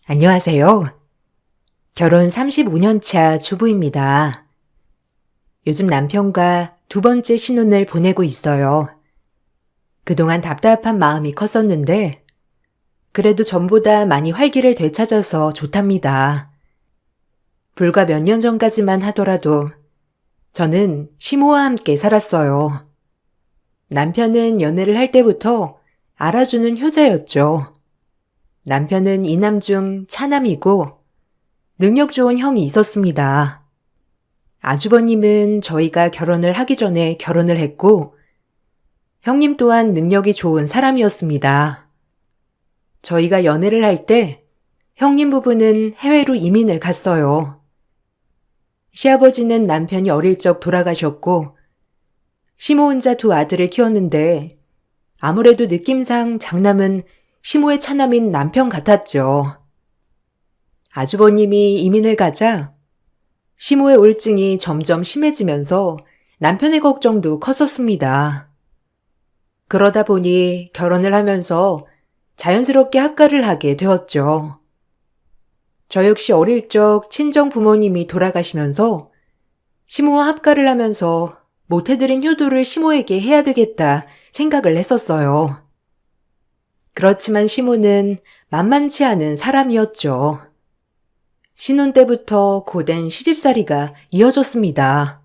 안녕하세요. 결혼 35년 차 주부입니다. 요즘 남편과 두 번째 신혼을 보내고 있어요. 그동안 답답한 마음이 컸었는데, 그래도 전보다 많이 활기를 되찾아서 좋답니다. 불과 몇 년 전까지만 하더라도 저는 시모와 함께 살았어요. 남편은 연애를 할 때부터 알아주는 효자였죠. 남편은 이남 중 차남이고 능력 좋은 형이 있었습니다. 아주버님은 저희가 결혼을 하기 전에 결혼을 했고 형님 또한 능력이 좋은 사람이었습니다. 저희가 연애를 할 때 형님 부부는 해외로 이민을 갔어요. 시아버지는 남편이 어릴 적 돌아가셨고 시모 혼자 두 아들을 키웠는데 아무래도 느낌상 장남은 시모의 차남인 남편 같았죠. 아주버님이 이민을 가자 시모의 우울증이 점점 심해지면서 남편의 걱정도 컸었습니다. 그러다 보니 결혼을 하면서 자연스럽게 합가를 하게 되었죠. 저 역시 어릴 적 친정 부모님이 돌아가시면서 시모와 합가를 하면서 못해드린 효도를 시모에게 해야 되겠다 생각을 했었어요. 그렇지만 시모는 만만치 않은 사람이었죠. 신혼 때부터 고된 시집살이가 이어졌습니다.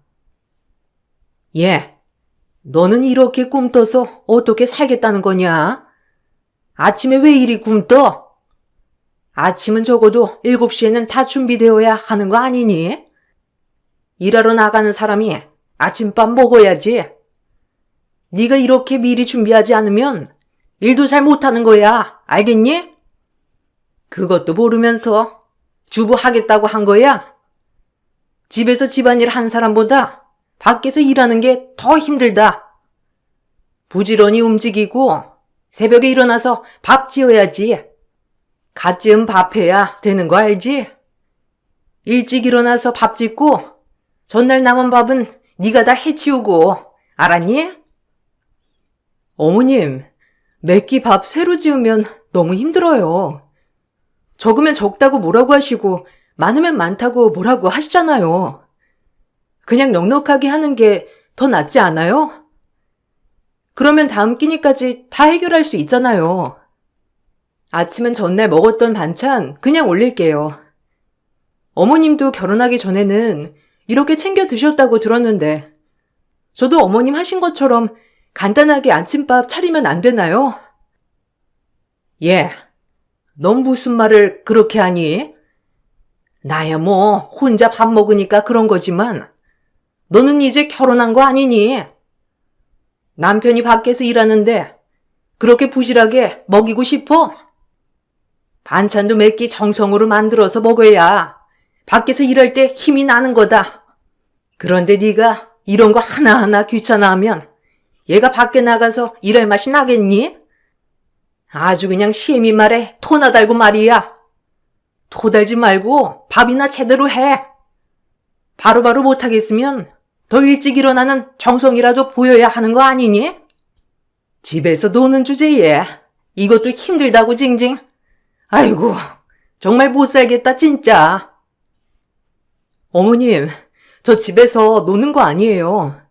너는 이렇게 꿈떠서 어떻게 살겠다는 거냐? 아침에 왜 이리 꿈떠? 아침은 적어도 7시에는 다 준비되어야 하는 거 아니니? 일하러 나가는 사람이 아침밥 먹어야지. 네가 이렇게 미리 준비하지 않으면 일도 잘 못하는 거야. 알겠니? 그것도 모르면서 주부 하겠다고 한 거야? 집에서 집안일 한 사람보다 밖에서 일하는 게 더 힘들다. 부지런히 움직이고 새벽에 일어나서 밥 지어야지. 갓 지은 밥 해야 되는 거 알지? 일찍 일어나서 밥 짓고 전날 남은 밥은 네가 다 해치우고 알았니? 어머님, 매끼 밥 새로 지으면 너무 힘들어요. 적으면 적다고 뭐라고 하시고 많으면 많다고 뭐라고 하시잖아요. 그냥 넉넉하게 하는 게 더 낫지 않아요? 그러면 다음 끼니까지 다 해결할 수 있잖아요. 아침은 전날 먹었던 반찬 그냥 올릴게요. 어머님도 결혼하기 전에는 이렇게 챙겨 드셨다고 들었는데 저도 어머님 하신 것처럼 간단하게 아침밥 차리면 안 되나요? 넌 무슨 말을 그렇게 하니? 나야 뭐 혼자 밥 먹으니까 그런 거지만 너는 이제 결혼한 거 아니니? 남편이 밖에서 일하는데 그렇게 부실하게 먹이고 싶어? 반찬도 몇 끼 정성으로 만들어서 먹어야 밖에서 일할 때 힘이 나는 거다. 그런데 네가 이런 거 하나하나 귀찮아하면 얘가 밖에 나가서 일할 맛이 나겠니? 아주 그냥 시애미 말에 토나 달고 말이야. 토 달지 말고 밥이나 제대로 해. 바로바로 못하겠으면 더 일찍 일어나는 정성이라도 보여야 하는 거 아니니? 집에서 노는 주제에 이것도 힘들다고 징징. 아이고, 정말 못 살겠다 진짜. 어머님, 저 집에서 노는 거 아니에요.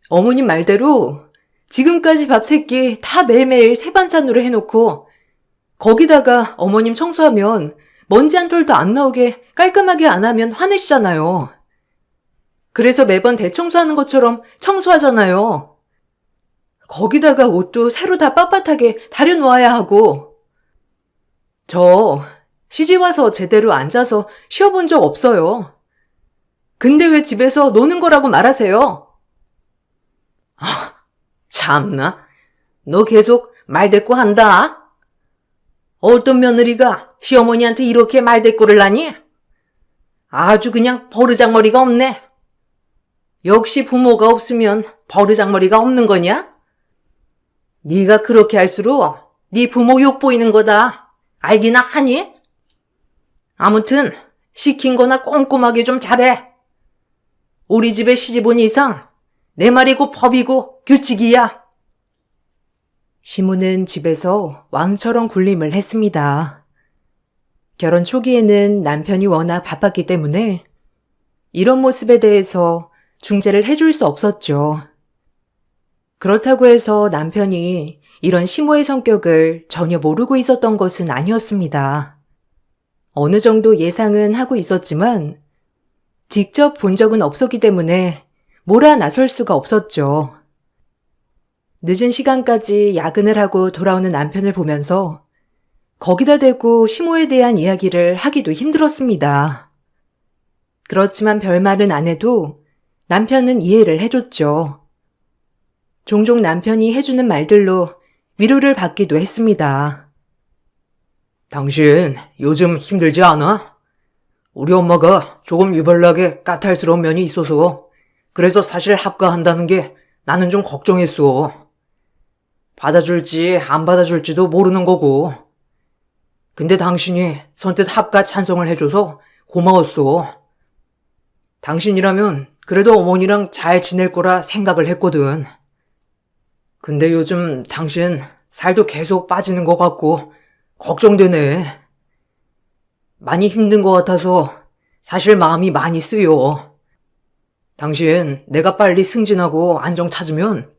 어머님 말대로 지금까지 밥 3끼 다 매일매일 새 반찬으로 해놓고 거기다가 어머님 청소하면 먼지 한 톨도 안 나오게 깔끔하게 안 하면 화내시잖아요. 그래서 매번 대청소하는 것처럼 청소하잖아요. 거기다가 옷도 새로 다 빳빳하게 다려놓아야 하고. 저 시집와서 제대로 앉아서 쉬어본 적 없어요. 근데 왜 집에서 노는 거라고 말하세요? 참나, 너 계속 말대꾸 한다? 어떤 며느리가 시어머니한테 이렇게 말대꾸를 하니? 아주 그냥 버르장머리가 없네. 역시 부모가 없으면 버르장머리가 없는 거냐? 네가 그렇게 할수록 네 부모 욕 보이는 거다. 알기나 하니? 아무튼 시킨 거나 꼼꼼하게 좀 잘해. 우리 집에 시집 온 이상 내 말이고 법이고 규칙이야. 시모는 집에서 왕처럼 군림을 했습니다. 결혼 초기에는 남편이 워낙 바빴기 때문에 이런 모습에 대해서 중재를 해줄 수 없었죠. 그렇다고 해서 남편이 이런 시모의 성격을 전혀 모르고 있었던 것은 아니었습니다. 어느 정도 예상은 하고 있었지만 직접 본 적은 없었기 때문에 몰아 나설 수가 없었죠. 늦은 시간까지 야근을 하고 돌아오는 남편을 보면서 거기다 대고 시모에 대한 이야기를 하기도 힘들었습니다. 그렇지만 별말은 안 해도 남편은 이해를 해줬죠. 종종 남편이 해주는 말들로 위로를 받기도 했습니다. 당신 요즘 힘들지 않아? 우리 엄마가 조금 유별나게 까탈스러운 면이 있어서 그래서 사실 합가한다는 게 나는 좀 걱정했어. 받아줄지 안 받아줄지도 모르는 거고. 근데 당신이 선뜻 합가 찬성을 해줘서 고마웠어. 당신이라면 그래도 어머니랑 잘 지낼 거라 생각을 했거든. 근데 요즘 당신 살도 계속 빠지는 것 같고 걱정되네. 많이 힘든 것 같아서 사실 마음이 많이 쓰여. 당신 내가 빨리 승진하고 안정 찾으면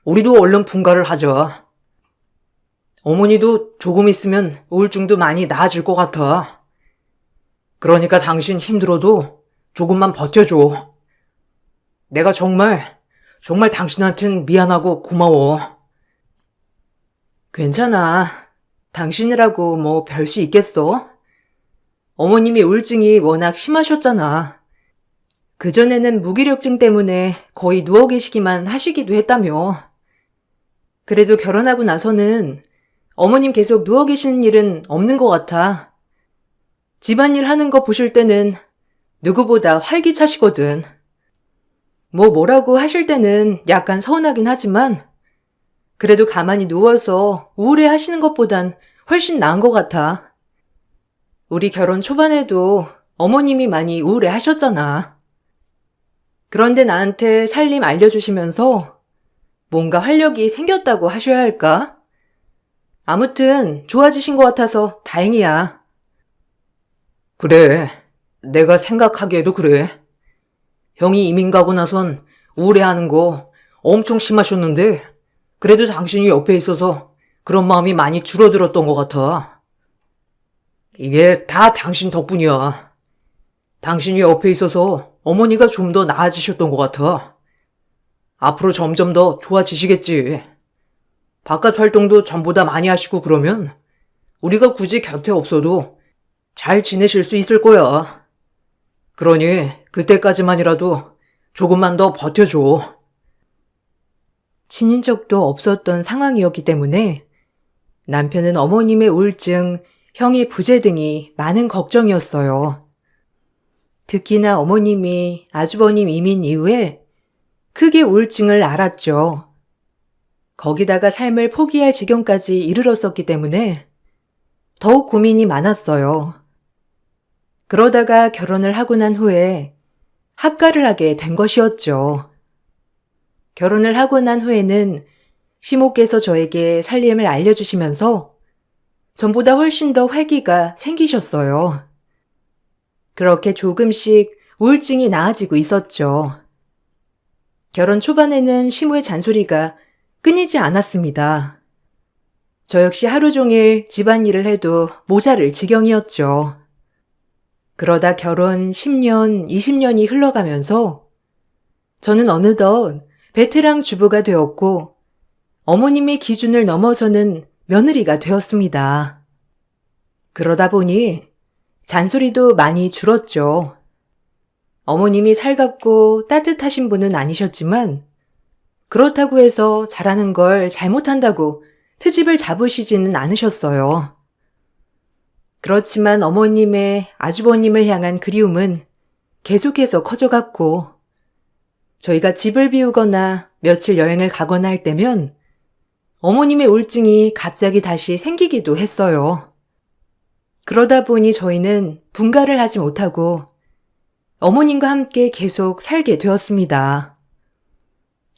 우리도 얼른 분가를 하자. 어머니도 조금 있으면 우울증도 많이 나아질 것 같아. 그러니까 당신 힘들어도 조금만 버텨줘. 내가 정말 당신한텐 미안하고 고마워. 괜찮아. 당신이라고 뭐 별 수 있겠어? 어머님이 우울증이 워낙 심하셨잖아. 그전에는 무기력증 때문에 거의 누워 계시기만 하시기도 했다며. 그래도 결혼하고 나서는 어머님 계속 누워 계시는 일은 없는 것 같아. 집안일 하는 거 보실 때는 누구보다 활기차시거든. 뭐라고 하실 때는 약간 서운하긴 하지만 그래도 가만히 누워서 우울해 하시는 것보단 훨씬 나은 것 같아. 우리 결혼 초반에도 어머님이 많이 우울해 하셨잖아. 그런데 나한테 살림 알려주시면서 뭔가 활력이 생겼다고 하셔야 할까? 아무튼 좋아지신 것 같아서 다행이야. 그래, 내가 생각하기에도 그래. 형이 이민 가고 나선 우울해하는 거 엄청 심하셨는데 그래도 당신이 옆에 있어서 그런 마음이 많이 줄어들었던 것 같아. 이게 다 당신 덕분이야. 당신이 옆에 있어서 어머니가 좀 더 나아지셨던 것 같아. 앞으로 점점 더 좋아지시겠지. 바깥 활동도 전보다 많이 하시고 그러면 우리가 굳이 곁에 없어도 잘 지내실 수 있을 거야. 그러니 그때까지만이라도 조금만 더 버텨줘. 친인척도 없었던 상황이었기 때문에 남편은 어머님의 우울증, 형의 부재 등이 많은 걱정이었어요. 특히나 어머님이 아주버님 이민 이후에 크게 우울증을 앓았죠. 거기다가 삶을 포기할 지경까지 이르렀었기 때문에 더욱 고민이 많았어요. 그러다가 결혼을 하고 난 후에 합가를 하게 된 것이었죠. 결혼을 하고 난 후에는 시모께서 저에게 살림을 알려주시면서 전보다 훨씬 더 활기가 생기셨어요. 그렇게 조금씩 우울증이 나아지고 있었죠. 결혼 초반에는 시모의 잔소리가 끊이지 않았습니다. 저 역시 하루 종일 집안일을 해도 모자랄 지경이었죠. 그러다 결혼 10년, 20년이 흘러가면서 저는 어느덧 베테랑 주부가 되었고 어머님의 기준을 넘어서는 며느리가 되었습니다. 그러다 보니 잔소리도 많이 줄었죠. 어머님이 살갑고 따뜻하신 분은 아니셨지만 그렇다고 해서 잘하는 걸 잘못한다고 트집을 잡으시지는 않으셨어요. 그렇지만 어머님의 아주버님을 향한 그리움은 계속해서 커져갔고 저희가 집을 비우거나 며칠 여행을 가거나 할 때면 어머님의 우울증이 갑자기 다시 생기기도 했어요. 그러다 보니 저희는 분가를 하지 못하고 어머님과 함께 계속 살게 되었습니다.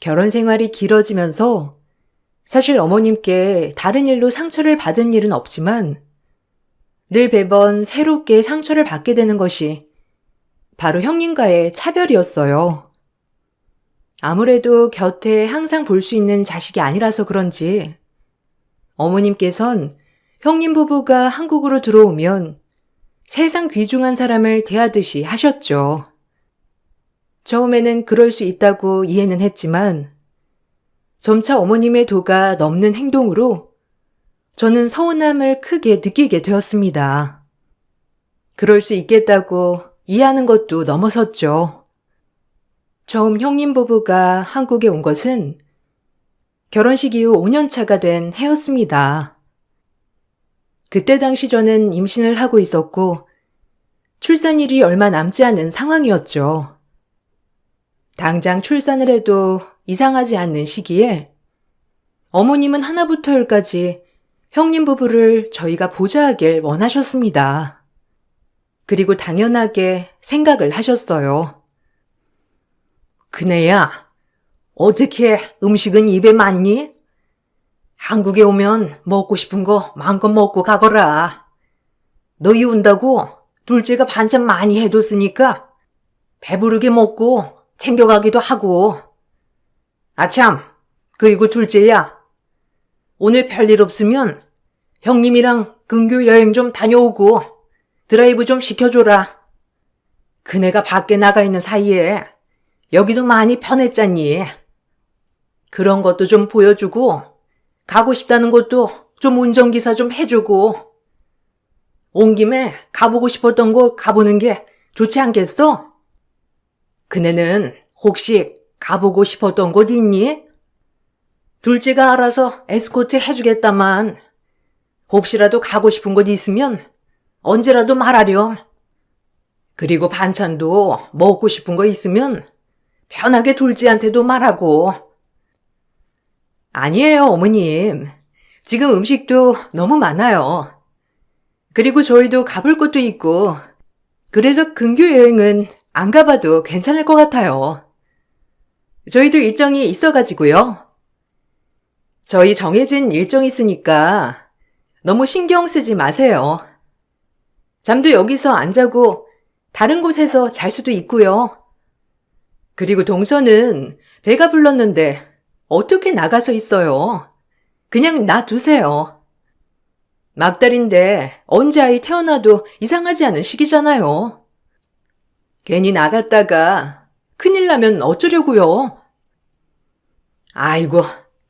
결혼 생활이 길어지면서 사실 어머님께 다른 일로 상처를 받은 일은 없지만 늘 매번 새롭게 상처를 받게 되는 것이 바로 형님과의 차별이었어요. 아무래도 곁에 항상 볼 수 있는 자식이 아니라서 그런지 어머님께선 형님 부부가 한국으로 들어오면 세상 귀중한 사람을 대하듯이 하셨죠. 처음에는 그럴 수 있다고 이해는 했지만 점차 어머님의 도가 넘는 행동으로 저는 서운함을 크게 느끼게 되었습니다. 그럴 수 있겠다고 이해하는 것도 넘어섰죠. 처음 형님 부부가 한국에 온 것은 결혼식 이후 5년 차가 된 해였습니다. 그때 당시 저는 임신을 하고 있었고 출산일이 얼마 남지 않은 상황이었죠. 당장 출산을 해도 이상하지 않는 시기에 어머님은 하나부터 열까지 형님 부부를 저희가 보좌하길 원하셨습니다. 그리고 당연하게 생각을 하셨어요. 그네야, 어떻게 음식은 입에 맞니? 한국에 오면 먹고 싶은 거 마음껏 먹고 가거라. 너 이운다고 둘째가 반찬 많이 해뒀으니까 배부르게 먹고 챙겨가기도 하고. 아참, 그리고 둘째야. 오늘 별일 없으면 형님이랑 근교 여행 좀 다녀오고 드라이브 좀 시켜줘라. 그네가 밖에 나가 있는 사이에 여기도 많이 편했잖니. 그런 것도 좀 보여주고 가고 싶다는 것도 좀 운전기사 좀 해주고 온 김에 가보고 싶었던 곳 가보는 게 좋지 않겠어? 그네는 혹시 가보고 싶었던 곳 있니? 둘째가 알아서 에스코트 해주겠다만 혹시라도 가고 싶은 곳 있으면 언제라도 말하렴. 그리고 반찬도 먹고 싶은 거 있으면 편하게 둘째한테도 말하고. 아니에요, 어머님. 지금 음식도 너무 많아요. 그리고 저희도 가볼 곳도 있고 그래서 근교 여행은 안 가봐도 괜찮을 것 같아요. 저희도 일정이 있어가지고요. 저희 정해진 일정이 있으니까 너무 신경 쓰지 마세요. 잠도 여기서 안 자고 다른 곳에서 잘 수도 있고요. 그리고 동서는 배가 불렀는데 어떻게 나가서 있어요? 그냥 놔두세요. 막달인데 언제 아이 태어나도 이상하지 않은 시기잖아요. 괜히 나갔다가 큰일 나면 어쩌려고요? 아이고,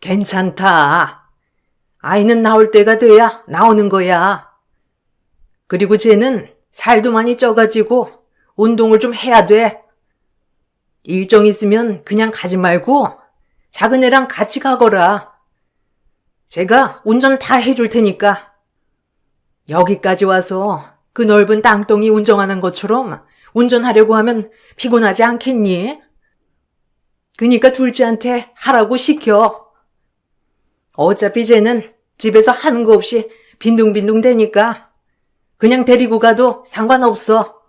괜찮다. 아이는 나올 때가 돼야 나오는 거야. 그리고 쟤는 살도 많이 쪄가지고 운동을 좀 해야 돼. 일정 있으면 그냥 가지 말고 작은 애랑 같이 가거라. 제가 운전 다 해줄 테니까. 여기까지 와서 그 넓은 땅덩이 운전하는 것처럼 운전하려고 하면 피곤하지 않겠니? 그니까 둘째한테 하라고 시켜. 어차피 쟤는 집에서 하는 거 없이 빈둥빈둥 대니까 그냥 데리고 가도 상관없어.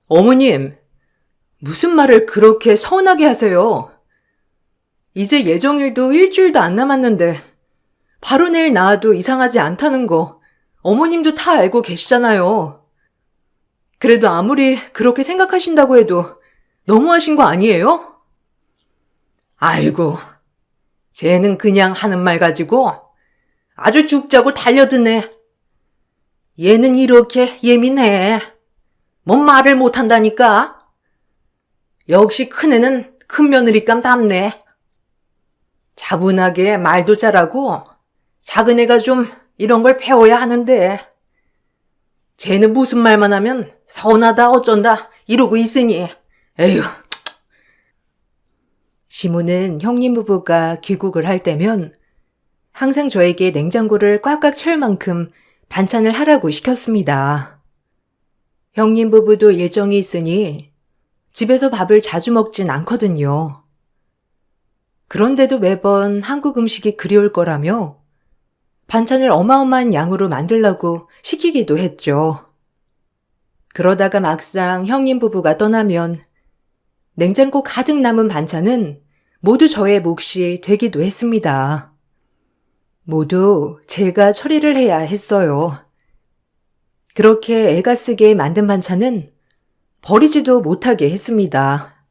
어머님, 무슨 말을 그렇게 서운하게 하세요? 이제 예정일도 일주일도 안 남았는데 바로 내일 나와도 이상하지 않다는 거 어머님도 다 알고 계시잖아요. 그래도 아무리 그렇게 생각하신다고 해도 너무하신 거 아니에요? 아이고, 쟤는 그냥 하는 말 가지고 아주 죽자고 달려드네. 얘는 이렇게 예민해. 뭔 말을 못한다니까. 역시 큰애는 큰 며느리감 닮네. 차분하게 말도 잘하고 작은 애가 좀 이런 걸 배워야 하는데 쟤는 무슨 말만 하면 서운하다 어쩐다 이러고 있으니. 에휴. 시모는 형님 부부가 귀국을 할 때면 항상 저에게 냉장고를 꽉꽉 채울 만큼 반찬을 하라고 시켰습니다. 형님 부부도 일정이 있으니 집에서 밥을 자주 먹진 않거든요. 그런데도 매번 한국 음식이 그리울 거라며 반찬을 어마어마한 양으로 만들라고 시키기도 했죠. 그러다가 막상 형님 부부가 떠나면 냉장고 가득 남은 반찬은 모두 저의 몫이 되기도 했습니다. 모두 제가 처리를 해야 했어요. 그렇게 애가 쓰게 만든 반찬은 버리지도 못하게 했습니다.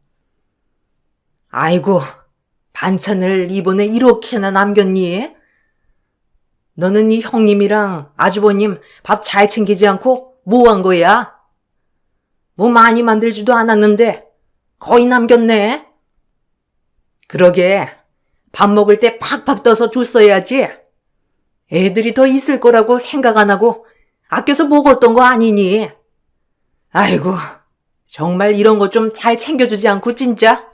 아이고, 반찬을 이번에 이렇게나 남겼니? 너는 네 형님이랑 아주버님 밥 잘 챙기지 않고 뭐 한 거야? 뭐 많이 만들지도 않았는데 거의 남겼네. 그러게, 밥 먹을 때 팍팍 떠서 줬어야지. 애들이 더 있을 거라고 생각 안 하고 아껴서 먹었던 거 아니니? 아이고, 정말 이런 거 좀 잘 챙겨주지 않고 진짜?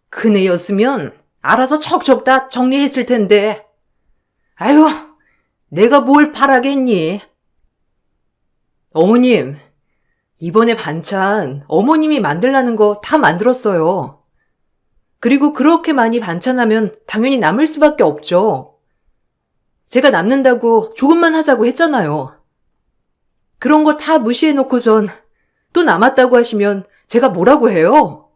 큰애였으면 알아서 척척 다 정리했을 텐데. 아유, 내가 뭘 바라겠니? 어머님, 이번에 반찬 어머님이 만들라는 거 다 만들었어요. 그리고 그렇게 많이 반찬하면 당연히 남을 수밖에 없죠. 제가 남는다고 조금만 하자고 했잖아요. 그런 거 다 무시해놓고선 또 남았다고 하시면 제가 뭐라고 해요?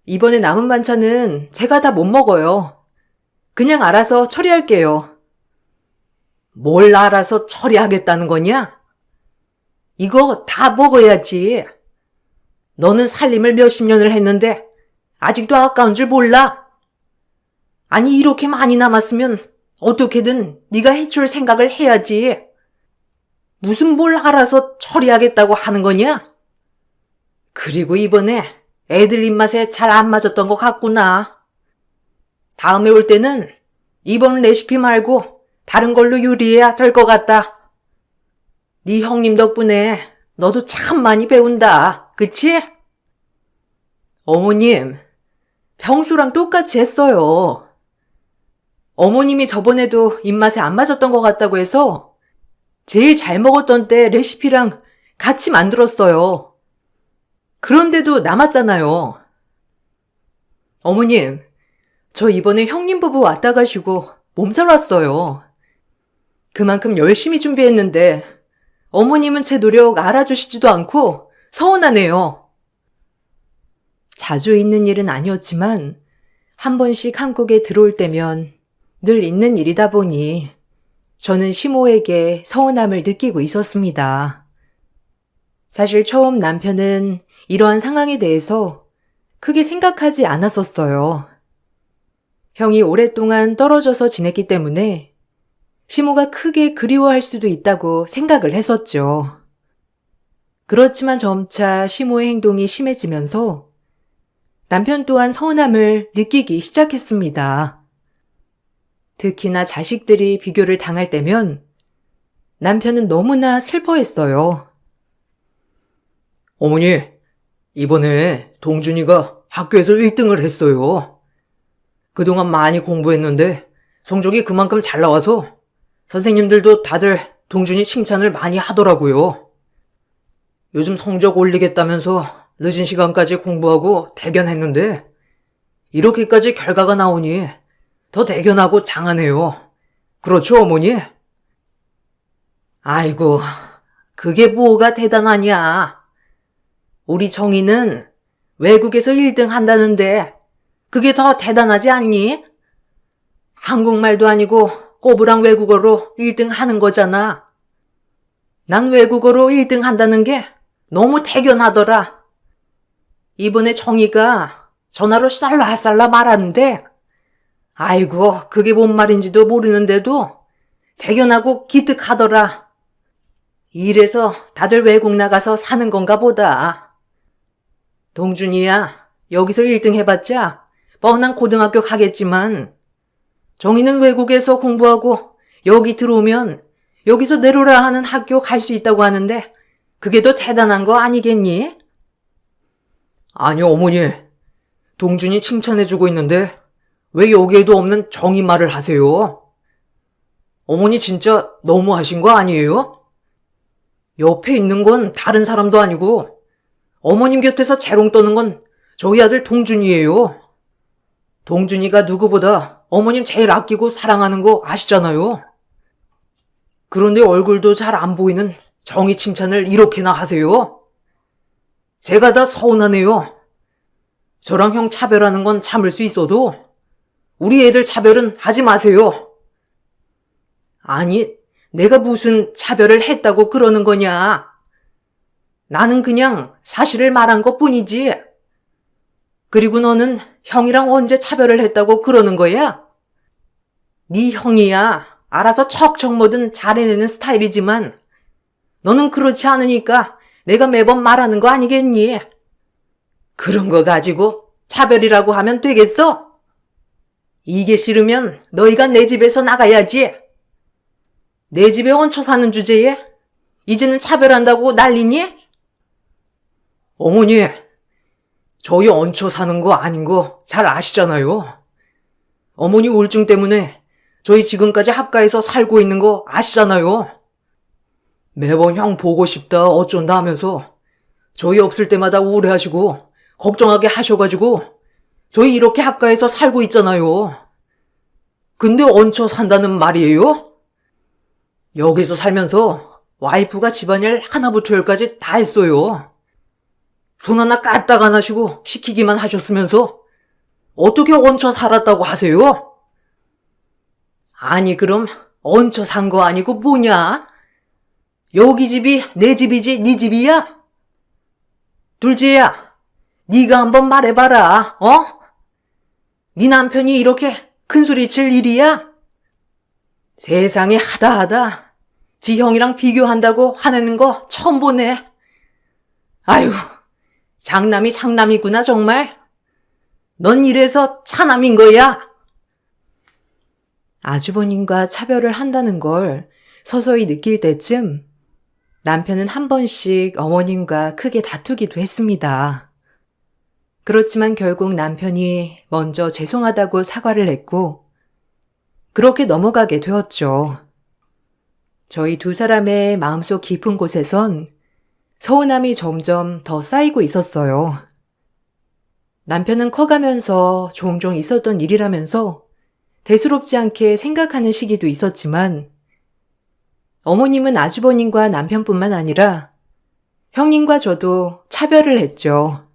이번에 남은 반찬은 제가 다 못 먹어요. 그냥 알아서 처리할게요. 뭘 알아서 처리하겠다는 거냐? 이거 다 먹어야지. 너는 살림을 몇십 년을 했는데 아직도 아까운 줄 몰라? 아니, 이렇게 많이 남았으면 어떻게든 네가 해줄 생각을 해야지. 무슨 뭘 알아서 처리하겠다고 하는 거냐? 그리고 이번에 애들 입맛에 잘 안 맞았던 것 같구나. 다음에 올 때는 이번 레시피 말고 다른 걸로 요리해야 될 것 같다. 네 형님 덕분에 너도 참 많이 배운다. 그치? 어머님, 평소랑 똑같이 했어요. 어머님이 저번에도 입맛에 안 맞았던 것 같다고 해서 제일 잘 먹었던 때 레시피랑 같이 만들었어요. 그런데도 남았잖아요. 어머님, 저 이번에 형님 부부 왔다 가시고 몸살 왔어요. 그만큼 열심히 준비했는데 어머님은 제 노력 알아주시지도 않고 서운하네요. 자주 있는 일은 아니었지만 한 번씩 한국에 들어올 때면 늘 있는 일이다 보니 저는 시모에게 서운함을 느끼고 있었습니다. 사실 처음 남편은 이러한 상황에 대해서 크게 생각하지 않았었어요. 형이 오랫동안 떨어져서 지냈기 때문에 시모가 크게 그리워할 수도 있다고 생각을 했었죠. 그렇지만 점차 시모의 행동이 심해지면서 남편 또한 서운함을 느끼기 시작했습니다. 특히나 자식들이 비교를 당할 때면 남편은 너무나 슬퍼했어요. 어머니, 이번에 동준이가 학교에서 1등을 했어요. 그동안 많이 공부했는데 성적이 그만큼 잘 나와서 선생님들도 다들 동준이 칭찬을 많이 하더라고요. 요즘 성적 올리겠다면서 늦은 시간까지 공부하고 대견했는데 이렇게까지 결과가 나오니 더 대견하고 장하네요. 그렇죠, 어머니? 아이고, 그게 뭐가 대단하냐. 우리 정희는 외국에서 1등 한다는데 그게 더 대단하지 않니? 한국말도 아니고 꼬부랑 외국어로 1등 하는 거잖아. 난 외국어로 1등 한다는 게 너무 대견하더라. 이번에 정희가 전화로 쌀라쌀라 말하는데 아이고, 그게 뭔 말인지도 모르는데도 대견하고 기특하더라. 이래서 다들 외국 나가서 사는 건가 보다. 동준이야, 여기서 1등 해봤자 뻔한 고등학교 가겠지만 정희는 외국에서 공부하고 여기 들어오면 여기서 내로라 하는 학교 갈 수 있다고 하는데 그게 더 대단한 거 아니겠니? 아니, 어머니. 동준이 칭찬해주고 있는데 왜 여기에도 없는 정희 말을 하세요? 어머니 진짜 너무하신 거 아니에요? 옆에 있는 건 다른 사람도 아니고 어머님 곁에서 재롱 떠는 건 저희 아들 동준이에요. 동준이가 누구보다 어머님 제일 아끼고 사랑하는 거 아시잖아요. 그런데 얼굴도 잘 안 보이는 정희 칭찬을 이렇게나 하세요? 제가 다 서운하네요. 저랑 형 차별하는 건 참을 수 있어도 우리 애들 차별은 하지 마세요. 아니, 내가 무슨 차별을 했다고 그러는 거냐? 나는 그냥 사실을 말한 것 뿐이지. 그리고 너는 형이랑 언제 차별을 했다고 그러는 거야? 네 형이야. 알아서 척척 뭐든 잘해내는 스타일이지만 너는 그렇지 않으니까 내가 매번 말하는 거 아니겠니? 그런 거 가지고 차별이라고 하면 되겠어? 이게 싫으면 너희가 내 집에서 나가야지. 내 집에 얹혀 사는 주제에 이제는 차별한다고 난리니? 어머니, 저희 얹혀 사는 거 아닌 거 잘 아시잖아요. 어머니 우울증 때문에 저희 지금까지 합가해서 살고 있는 거 아시잖아요. 매번 형 보고 싶다 어쩐다 하면서 저희 없을 때마다 우울해하시고 걱정하게 하셔가지고 저희 이렇게 합가해서 살고 있잖아요. 근데 얹혀 산다는 말이에요? 여기서 살면서 와이프가 집안일 하나부터 열까지 다 했어요. 손 하나 까딱 안 하시고 시키기만 하셨으면서 어떻게 얹혀 살았다고 하세요? 아니 그럼 얹혀 산 거 아니고 뭐냐? 여기 집이 내 집이지 네 집이야? 둘째야, 네가 한번 말해봐라. 네 남편이 이렇게 큰소리칠 일이야? 세상에 하다하다 지 형이랑 비교한다고 화내는 거 처음 보네. 아유, 장남이 장남이구나 정말. 넌 이래서 차남인 거야. 아주버님과 차별을 한다는 걸 서서히 느낄 때쯤 남편은 한 번씩 어머님과 크게 다투기도 했습니다. 그렇지만 결국 남편이 먼저 죄송하다고 사과를 했고 그렇게 넘어가게 되었죠. 저희 두 사람의 마음속 깊은 곳에선 서운함이 점점 더 쌓이고 있었어요. 남편은 커가면서 종종 있었던 일이라면서 대수롭지 않게 생각하는 시기도 있었지만 어머님은 아주버님과 남편뿐만 아니라 형님과 저도 차별을 했죠.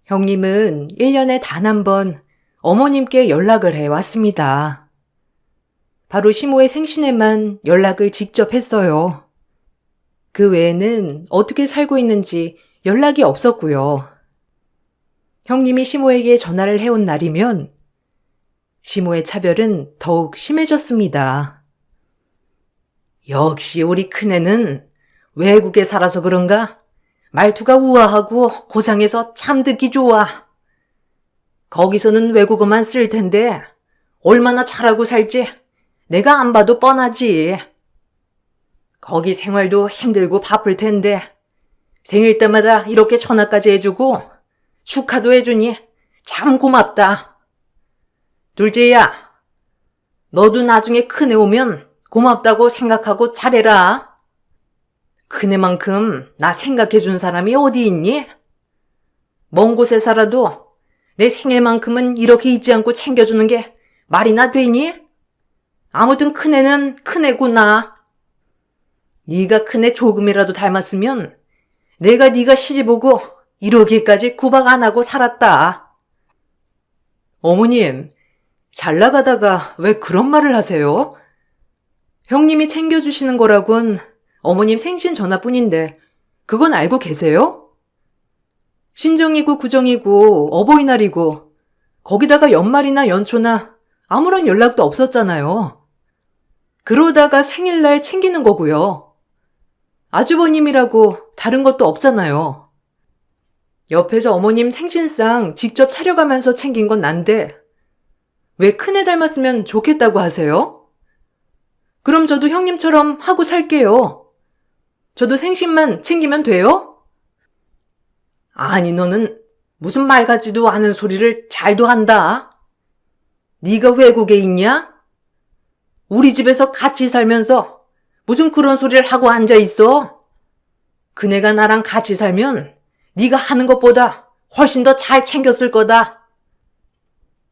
형님은 1년에 단 한 번 어머님께 연락을 해왔습니다. 바로 시모의 생신에만 연락을 직접 했어요. 그 외에는 어떻게 살고 있는지 연락이 없었고요. 형님이 시모에게 전화를 해온 날이면 시모의 차별은 더욱 심해졌습니다. 역시 우리 큰애는 외국에 살아서 그런가? 말투가 우아하고 고상해서 참 듣기 좋아. 거기서는 외국어만 쓸 텐데 얼마나 잘하고 살지 내가 안 봐도 뻔하지. 거기 생활도 힘들고 바쁠 텐데 생일 때마다 이렇게 전화까지 해주고 축하도 해주니 참 고맙다. 둘째야, 너도 나중에 큰애 오면 고맙다고 생각하고 잘해라. 큰애만큼 나 생각해준 사람이 어디 있니? 먼 곳에 살아도 내 생일만큼은 이렇게 잊지 않고 챙겨주는 게 말이나 되니? 아무튼 큰애는 큰애구나. 네가 큰애 조금이라도 닮았으면 내가 네가 시집오고 이러기까지 구박 안 하고 살았다. 어머님, 잘 나가다가 왜 그런 말을 하세요? 형님이 챙겨주시는 거라곤 어머님 생신 전화뿐인데 그건 알고 계세요? 신정이고 구정이고 어버이날이고 거기다가 연말이나 연초나 아무런 연락도 없었잖아요. 그러다가 생일날 챙기는 거고요. 아주버님이라고 다른 것도 없잖아요. 옆에서 어머님 생신상 직접 차려가면서 챙긴 건 난데 왜 큰애 닮았으면 좋겠다고 하세요? 그럼 저도 형님처럼 하고 살게요. 저도 생신만 챙기면 돼요? 아니 너는 무슨 말 같지도 않은 소리를 잘도 한다. 네가 외국에 있냐? 우리 집에서 같이 살면서 무슨 그런 소리를 하고 앉아있어? 그네가 나랑 같이 살면 네가 하는 것보다 훨씬 더 잘 챙겼을 거다.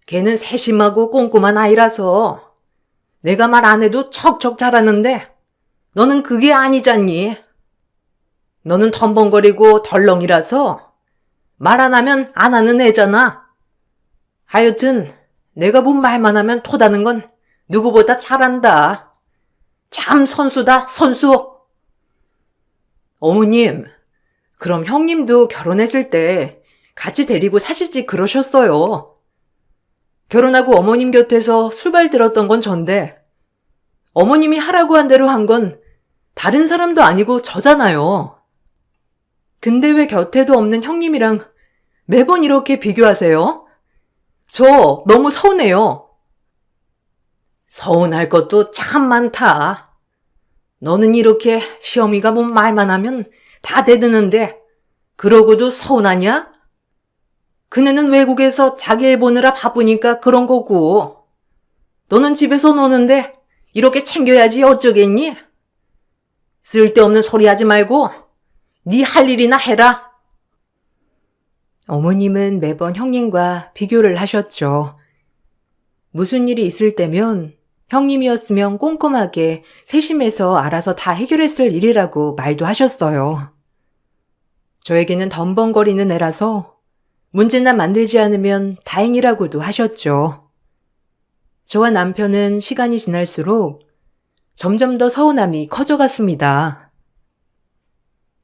걔는 세심하고 꼼꼼한 아이라서 내가 말 안 해도 척척 잘하는데 너는 그게 아니잖니. 너는 덤벙거리고 덜렁이라서 말 안 하면 안 하는 애잖아. 하여튼 내가 본 말만 하면 토다는 건 누구보다 잘한다. 참 선수다, 선수. 어머님, 그럼 형님도 결혼했을 때 같이 데리고 사시지 그러셨어요. 결혼하고 어머님 곁에서 술발 들었던 건 전데 어머님이 하라고 한 대로 한 건 다른 사람도 아니고 저잖아요. 근데 왜 곁에도 없는 형님이랑 매번 이렇게 비교하세요? 저 너무 서운해요. 서운할 것도 참 많다. 너는 이렇게 시어미가 뭔 말만 하면 다 대드는데 그러고도 서운하냐? 그네는 외국에서 자기 일 보느라 바쁘니까 그런 거고 너는 집에서 노는데 이렇게 챙겨야지 어쩌겠니? 쓸데없는 소리 하지 말고 네 할 일이나 해라. 어머님은 매번 형님과 비교를 하셨죠. 무슨 일이 있을 때면 형님이었으면 꼼꼼하게 세심해서 알아서 다 해결했을 일이라고 말도 하셨어요. 저에게는 덤벙거리는 애라서 문제나 만들지 않으면 다행이라고도 하셨죠. 저와 남편은 시간이 지날수록 점점 더 서운함이 커져갔습니다.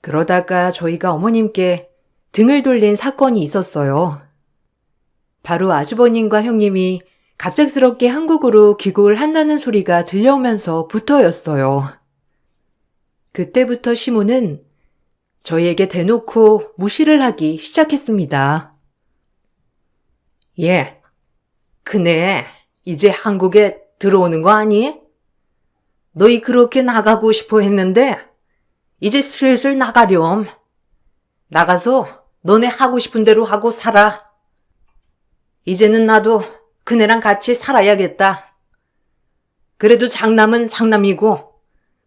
그러다가 저희가 어머님께 등을 돌린 사건이 있었어요. 바로 아주버님과 형님이 갑작스럽게 한국으로 귀국을 한다는 소리가 들려오면서부터였어요. 그때부터 시모는 저희에게 대놓고 무시를 하기 시작했습니다. 예, 그네 이제 한국에 들어오는 거 아니? 너희 그렇게 나가고 싶어 했는데 이제 슬슬 나가렴. 나가서 너네 하고 싶은 대로 하고 살아. 이제는 나도 그네랑 같이 살아야겠다. 그래도 장남은 장남이고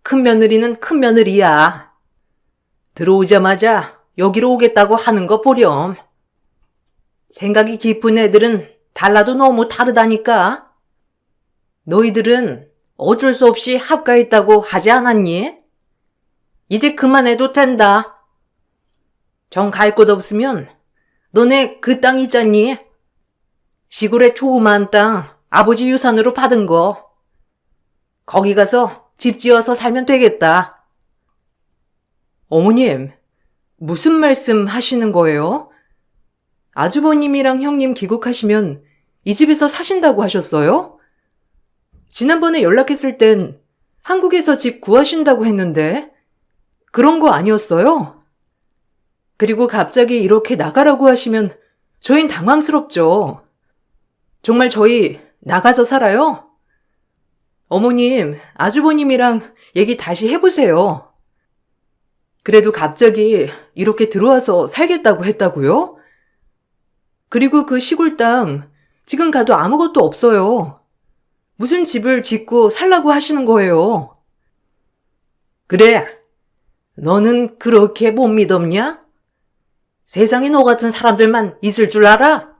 큰 며느리는 큰 며느리야. 들어오자마자 여기로 오겠다고 하는 거 보렴. 생각이 깊은 애들은 달라도 너무 다르다니까. 너희들은 어쩔 수 없이 합가했다고 하지 않았니? 이제 그만해도 된다. 정 갈 곳 없으면 너네 그 땅 있잖니? 시골에 조그만 땅 아버지 유산으로 받은 거. 거기 가서 집 지어서 살면 되겠다. 어머님, 무슨 말씀 하시는 거예요? 아주버님이랑 형님 귀국하시면 이 집에서 사신다고 하셨어요? 지난번에 연락했을 땐 한국에서 집 구하신다고 했는데 그런 거 아니었어요? 그리고 갑자기 이렇게 나가라고 하시면 저흰 당황스럽죠. 정말 저희 나가서 살아요? 어머님, 아주버님이랑 얘기 다시 해보세요. 그래도 갑자기 이렇게 들어와서 살겠다고 했다고요? 그리고 그 시골 땅 지금 가도 아무것도 없어요. 무슨 집을 짓고 살라고 하시는 거예요? 그래, 너는 그렇게 못 믿었냐? 세상에 너 같은 사람들만 있을 줄 알아?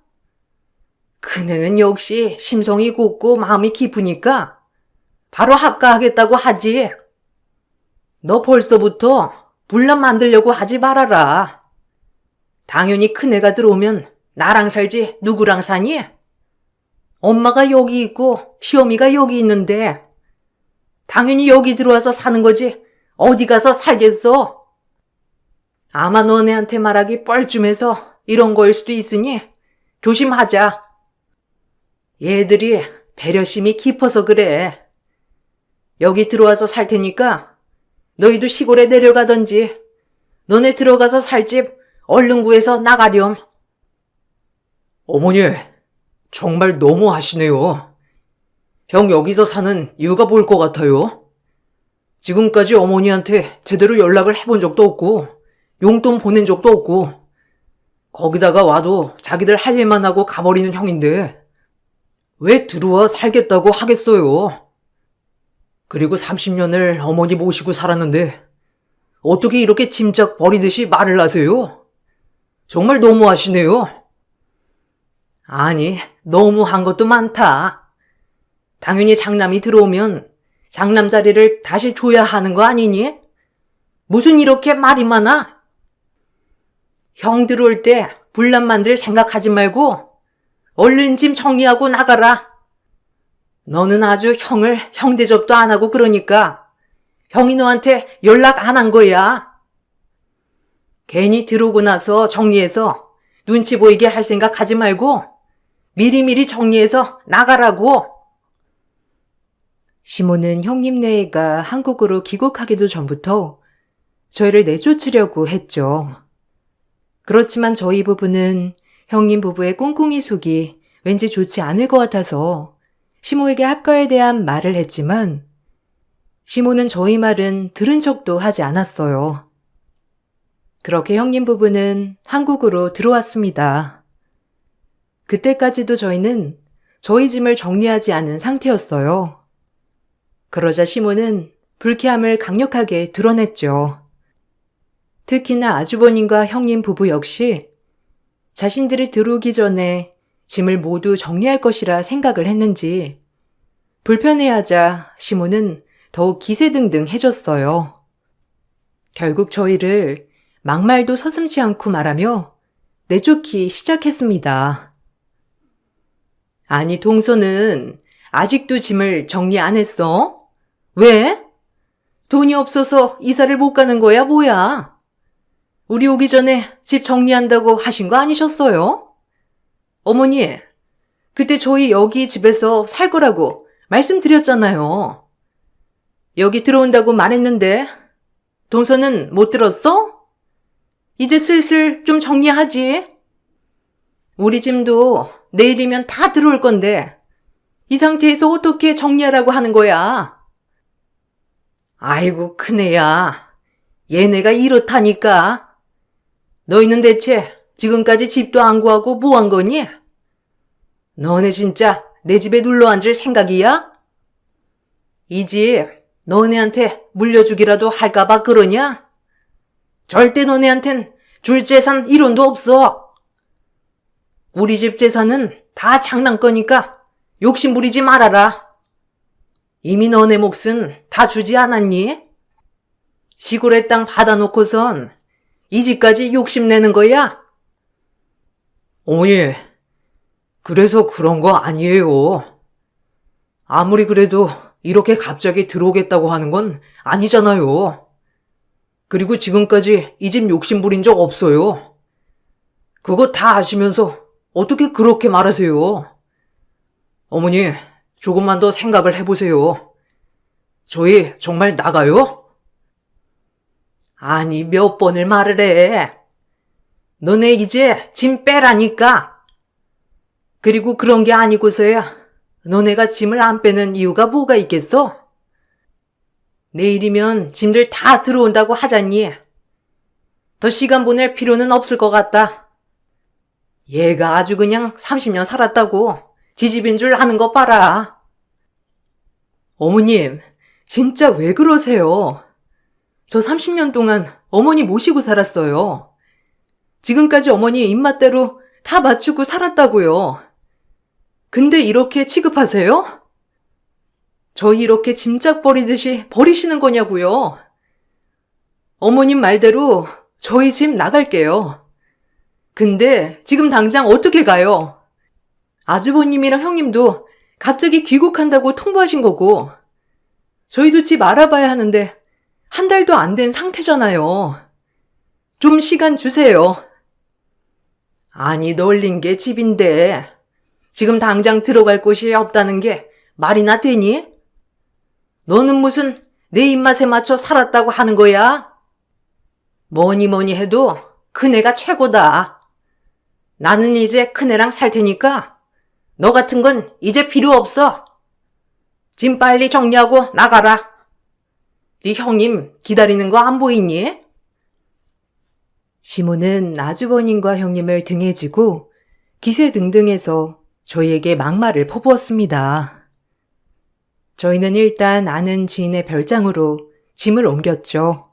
그네는 역시 심성이 곱고 마음이 깊으니까 바로 합가하겠다고 하지. 너 벌써부터 분란 만들려고 하지 말아라. 당연히 큰애가 들어오면 나랑 살지 누구랑 사니? 엄마가 여기 있고 시어미가 여기 있는데 당연히 여기 들어와서 사는 거지 어디 가서 살겠어? 아마 너네한테 말하기 뻘쭘해서 이런 거일 수도 있으니 조심하자. 얘들이 배려심이 깊어서 그래. 여기 들어와서 살 테니까 너희도 시골에 내려가던지 너네 들어가서 살 집 얼른 구해서 나가렴. 어머니, 정말 너무 하시네요. 형 여기서 사는 이유가 뭘 것 같아요? 지금까지 어머니한테 제대로 연락을 해본 적도 없고 용돈 보낸 적도 없고 거기다가 와도 자기들 할 일만 하고 가버리는 형인데 왜 들어와 살겠다고 하겠어요? 그리고 30년을 어머니 모시고 살았는데 어떻게 이렇게 짐작 버리듯이 말을 하세요? 정말 너무하시네요. 아니, 너무한 것도 많다. 당연히 장남이 들어오면 장남 자리를 다시 줘야 하는 거 아니니? 무슨 이렇게 말이 많아? 형 들어올 때 분란 만들 생각하지 말고 얼른 짐 정리하고 나가라. 너는 아주 형을 형 대접도 안 하고 그러니까 형이 너한테 연락 안 한 거야. 괜히 들어오고 나서 정리해서 눈치 보이게 할 생각 하지 말고 미리미리 정리해서 나가라고. 시모는 형님네가 한국으로 귀국하기도 전부터 저희를 내쫓으려고 했죠. 그렇지만 저희 부부는 형님 부부의 꿍꿍이 속이 왠지 좋지 않을 것 같아서 시모에게 합가에 대한 말을 했지만 시모는 저희 말은 들은 척도 하지 않았어요. 그렇게 형님 부부는 한국으로 들어왔습니다. 그때까지도 저희는 저희 짐을 정리하지 않은 상태였어요. 그러자 시모는 불쾌함을 강력하게 드러냈죠. 특히나 아주버님과 형님 부부 역시 자신들이 들어오기 전에 짐을 모두 정리할 것이라 생각을 했는지 불편해하자 시모는 더욱 기세등등해졌어요. 결국 저희를 막말도 서슴지 않고 말하며 내쫓기 시작했습니다. 아니, 동서는 아직도 짐을 정리 안 했어? 왜? 돈이 없어서 이사를 못 가는 거야, 뭐야? 우리 오기 전에 집 정리한다고 하신 거 아니셨어요? 어머니, 그때 저희 여기 집에서 살 거라고 말씀드렸잖아요. 여기 들어온다고 말했는데 동서는 못 들었어? 이제 슬슬 좀 정리하지. 우리 짐도 내일이면 다 들어올 건데 이 상태에서 어떻게 정리하라고 하는 거야? 아이고, 큰애야. 얘네가 이렇다니까. 너희는 대체 지금까지 집도 안 구하고 뭐 한 거니? 너네 진짜 내 집에 눌러 앉을 생각이야? 이 집 너네한테 물려주기라도 할까봐 그러냐? 절대 너네한텐 줄 재산 1원도 없어. 우리 집 재산은 다 장난거니까 욕심 부리지 말아라. 이미 너네 몫은 다 주지 않았니? 시골의 땅 받아놓고선 이 집까지 욕심내는 거야? 어머니, 그래서 그런 거 아니에요. 아무리 그래도 이렇게 갑자기 들어오겠다고 하는 건 아니잖아요. 그리고 지금까지 이 집 욕심 부린 적 없어요. 그거 다 아시면서 어떻게 그렇게 말하세요? 어머니, 조금만 더 생각을 해보세요. 저희 정말 나가요? 아니, 몇 번을 말을 해. 너네 이제 짐 빼라니까. 그리고 그런 게 아니고서야 너네가 짐을 안 빼는 이유가 뭐가 있겠어? 내일이면 짐들 다 들어온다고 하잖니. 더 시간 보낼 필요는 없을 것 같다. 얘가 아주 그냥 30년 살았다고 지집인 줄 아는 것 봐라. 어머님, 진짜 왜 그러세요? 저 30년 동안 어머니 모시고 살았어요. 지금까지 어머니 입맛대로 다 맞추고 살았다고요. 근데 이렇게 취급하세요? 저희 이렇게 짐짝 버리듯이 버리시는 거냐고요. 어머님 말대로 저희 집 나갈게요. 근데 지금 당장 어떻게 가요? 아주버님이랑 형님도 갑자기 귀국한다고 통보하신 거고 저희도 집 알아봐야 하는데 한 달도 안 된 상태잖아요. 좀 시간 주세요. 아니, 널린 게 집인데 지금 당장 들어갈 곳이 없다는 게 말이나 되니? 너는 무슨 내 입맛에 맞춰 살았다고 하는 거야? 뭐니 해도 큰애가 최고다. 나는 이제 큰애랑 살 테니까 너 같은 건 이제 필요 없어. 짐 빨리 정리하고 나가라. 네 형님 기다리는 거 안 보이니? 시모는 아주버님과 형님을 등에 지고 기세등등해서 저희에게 막말을 퍼부었습니다. 저희는 일단 아는 지인의 별장으로 짐을 옮겼죠.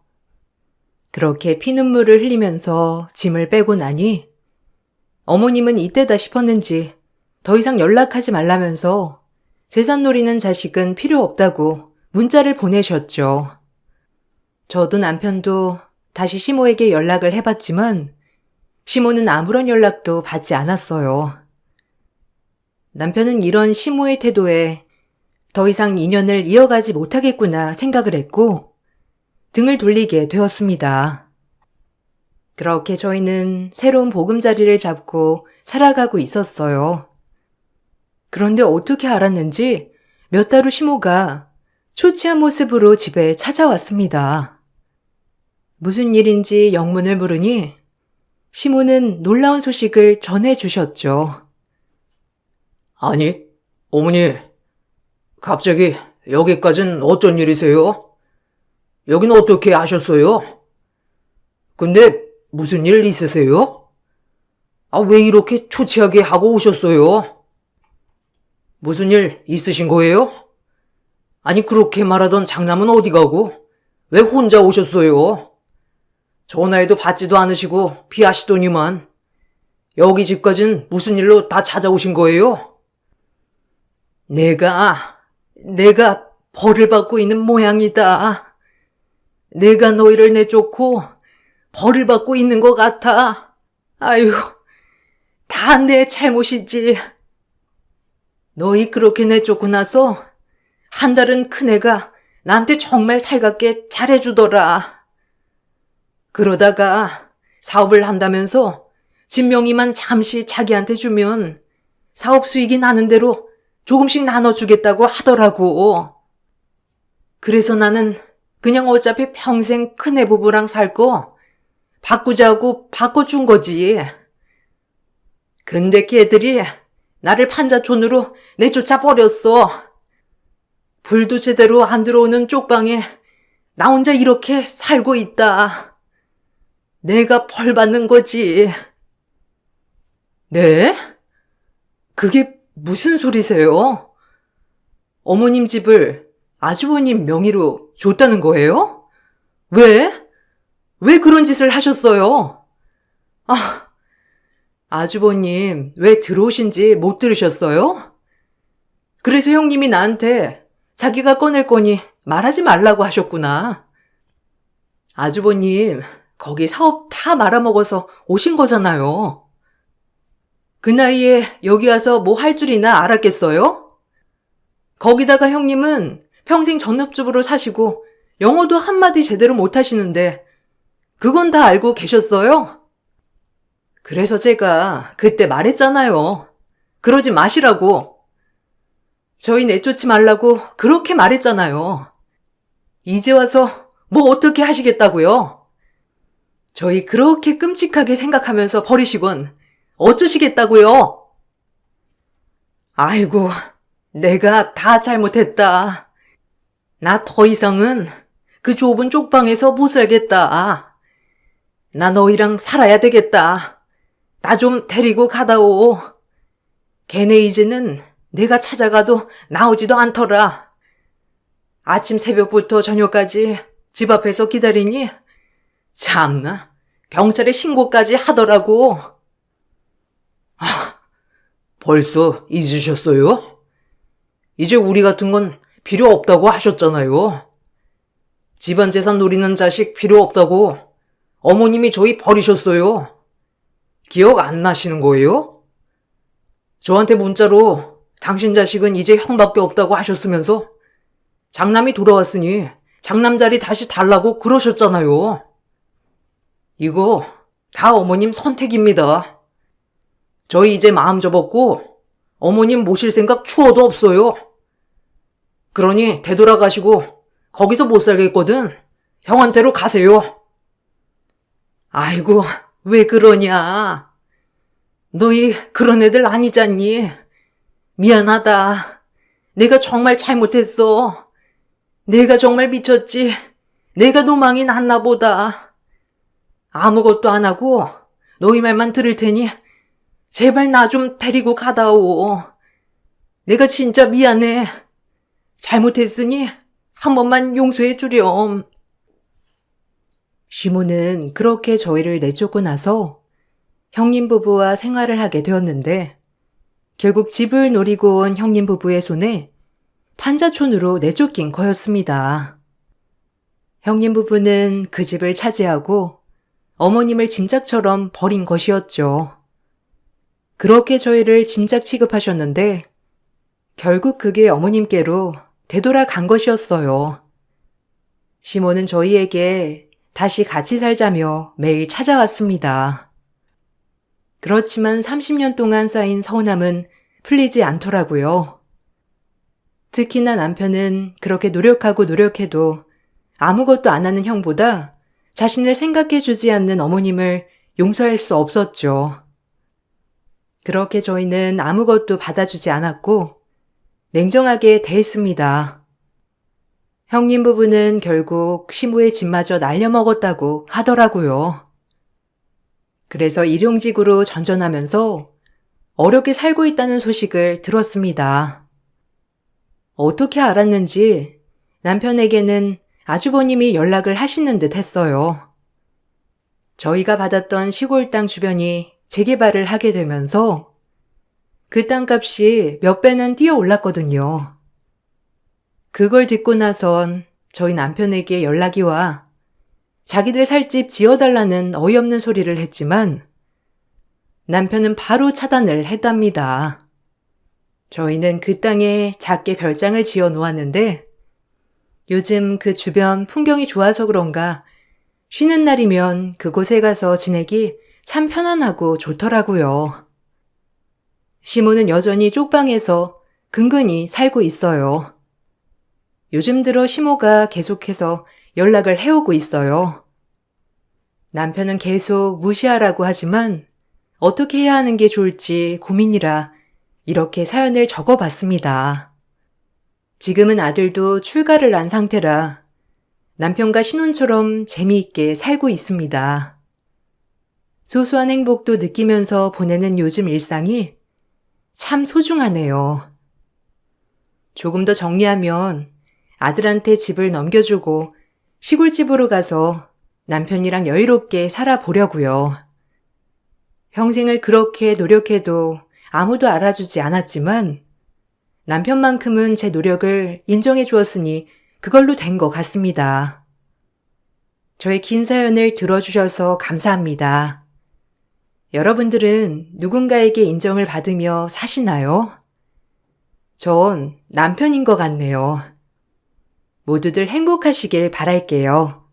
그렇게 피눈물을 흘리면서 짐을 빼고 나니 어머님은 이때다 싶었는지 더 이상 연락하지 말라면서 재산 노리는 자식은 필요 없다고 문자를 보내셨죠. 저도 남편도 다시 시모에게 연락을 해봤지만 시모는 아무런 연락도 받지 않았어요. 남편은 이런 시모의 태도에 더 이상 인연을 이어가지 못하겠구나 생각을 했고 등을 돌리게 되었습니다. 그렇게 저희는 새로운 보금자리를 잡고 살아가고 있었어요. 그런데 어떻게 알았는지 몇 달 후 시모가 초췌한 모습으로 집에 찾아왔습니다. 무슨 일인지 영문을 물으니 시모는 놀라운 소식을 전해주셨죠. 아니, 어머니, 갑자기 여기까진 어쩐 일이세요? 여긴 어떻게 아셨어요? 근데 무슨 일 있으세요? 왜 이렇게 초췌하게 하고 오셨어요? 무슨 일 있으신 거예요? 아니, 그렇게 말하던 장남은 어디 가고 왜 혼자 오셨어요? 전화해도 받지도 않으시고 피하시더니만 여기 집까진 무슨 일로 다 찾아오신 거예요? 내가 벌을 받고 있는 모양이다. 내가 너희를 내쫓고 벌을 받고 있는 것 같아. 아유, 다 내 잘못이지. 너희 그렇게 내쫓고 나서 한 달은 큰애가 나한테 정말 살갑게 잘해주더라. 그러다가 사업을 한다면서 집 명의만 잠시 자기한테 주면 사업 수익이 나는 대로 조금씩 나눠주겠다고 하더라고. 그래서 나는 그냥 어차피 평생 큰애 부부랑 살 거 바꾸자고 바꿔준 거지. 근데 걔들이 나를 판자촌으로 내쫓아 버렸어. 불도 제대로 안 들어오는 쪽방에 나 혼자 이렇게 살고 있다. 내가 벌 받는 거지. 네? 그게 무슨 소리세요? 어머님 집을 아주버님 명의로 줬다는 거예요? 왜? 왜 그런 짓을 하셨어요? 아주버님 왜 들어오신지 못 들으셨어요? 그래서 형님이 나한테 자기가 꺼낼 거니 말하지 말라고 하셨구나. 아주버님 거기 사업 다 말아먹어서 오신 거잖아요. 그 나이에 여기 와서 뭐 할 줄이나 알았겠어요? 거기다가 형님은 평생 전업주부로 사시고 영어도 한마디 제대로 못 하시는데 그건 다 알고 계셨어요? 그래서 제가 그때 말했잖아요. 그러지 마시라고. 저희 내쫓지 말라고 그렇게 말했잖아요. 이제 와서 뭐 어떻게 하시겠다고요? 저희 그렇게 끔찍하게 생각하면서 버리시곤 어쩌시겠다고요? 아이고, 내가 다 잘못했다. 나 더 이상은 그 좁은 쪽방에서 못 살겠다. 나 너희랑 살아야 되겠다. 나 좀 데리고 가다오. 걔네 이제는 내가 찾아가도 나오지도 않더라. 아침 새벽부터 저녁까지 집 앞에서 기다리니 참나 경찰에 신고까지 하더라고. 벌써 잊으셨어요? 이제 우리 같은 건 필요 없다고 하셨잖아요. 집안 재산 노리는 자식 필요 없다고 어머님이 저희 버리셨어요. 기억 안 나시는 거예요? 저한테 문자로 당신 자식은 이제 형밖에 없다고 하셨으면서 장남이 돌아왔으니 장남 자리 다시 달라고 그러셨잖아요. 이거 다 어머님 선택입니다. 저희 이제 마음 접었고 어머님 모실 생각 추워도 없어요. 그러니 되돌아가시고 거기서 못 살겠거든 형한테로 가세요. 아이고 왜 그러냐. 너희 그런 애들 아니잖니. 미안하다. 내가 정말 잘못했어. 내가 정말 미쳤지. 내가 노망이 났나 보다. 아무것도 안 하고 너희 말만 들을 테니 제발 나 좀 데리고 가다오. 내가 진짜 미안해. 잘못했으니 한 번만 용서해 주렴. 시모는 그렇게 저희를 내쫓고 나서 형님 부부와 생활을 하게 되었는데 결국 집을 노리고 온 형님 부부의 손에 판자촌으로 내쫓긴 거였습니다. 형님 부부는 그 집을 차지하고 어머님을 짐짝처럼 버린 것이었죠. 그렇게 저희를 짐짝 취급하셨는데 결국 그게 어머님께로 되돌아간 것이었어요. 시모는 저희에게 다시 같이 살자며 매일 찾아왔습니다. 그렇지만 30년 동안 쌓인 서운함은 풀리지 않더라고요. 특히나 남편은 그렇게 노력하고 노력해도 아무것도 안 하는 형보다 자신을 생각해주지 않는 어머님을 용서할 수 없었죠. 그렇게 저희는 아무것도 받아주지 않았고 냉정하게 대했습니다. 형님 부부는 결국 시모의 집마저 날려먹었다고 하더라고요. 그래서 일용직으로 전전하면서 어렵게 살고 있다는 소식을 들었습니다. 어떻게 알았는지 남편에게는 아주버님이 연락을 하시는 듯 했어요. 저희가 받았던 시골 땅 주변이 재개발을 하게 되면서 그 땅값이 몇 배는 뛰어 올랐거든요. 그걸 듣고 나선 저희 남편에게 연락이 와 자기들 살 집 지어달라는 어이없는 소리를 했지만 남편은 바로 차단을 했답니다. 저희는 그 땅에 작게 별장을 지어 놓았는데 요즘 그 주변 풍경이 좋아서 그런가 쉬는 날이면 그곳에 가서 지내기 참 편안하고 좋더라고요. 시모는 여전히 쪽방에서 근근히 살고 있어요. 요즘 들어 시모가 계속해서 연락을 해오고 있어요. 남편은 계속 무시하라고 하지만 어떻게 해야 하는 게 좋을지 고민이라 이렇게 사연을 적어봤습니다. 지금은 아들도 출가를 한 상태라 남편과 신혼처럼 재미있게 살고 있습니다. 소소한 행복도 느끼면서 보내는 요즘 일상이 참 소중하네요. 조금 더 정리하면 아들한테 집을 넘겨주고 시골집으로 가서 남편이랑 여유롭게 살아보려고요. 평생을 그렇게 노력해도 아무도 알아주지 않았지만 남편만큼은 제 노력을 인정해 주었으니 그걸로 된 것 같습니다. 저의 긴 사연을 들어주셔서 감사합니다. 여러분들은 누군가에게 인정을 받으며 사시나요? 전 남편인 것 같네요. 모두들 행복하시길 바랄게요.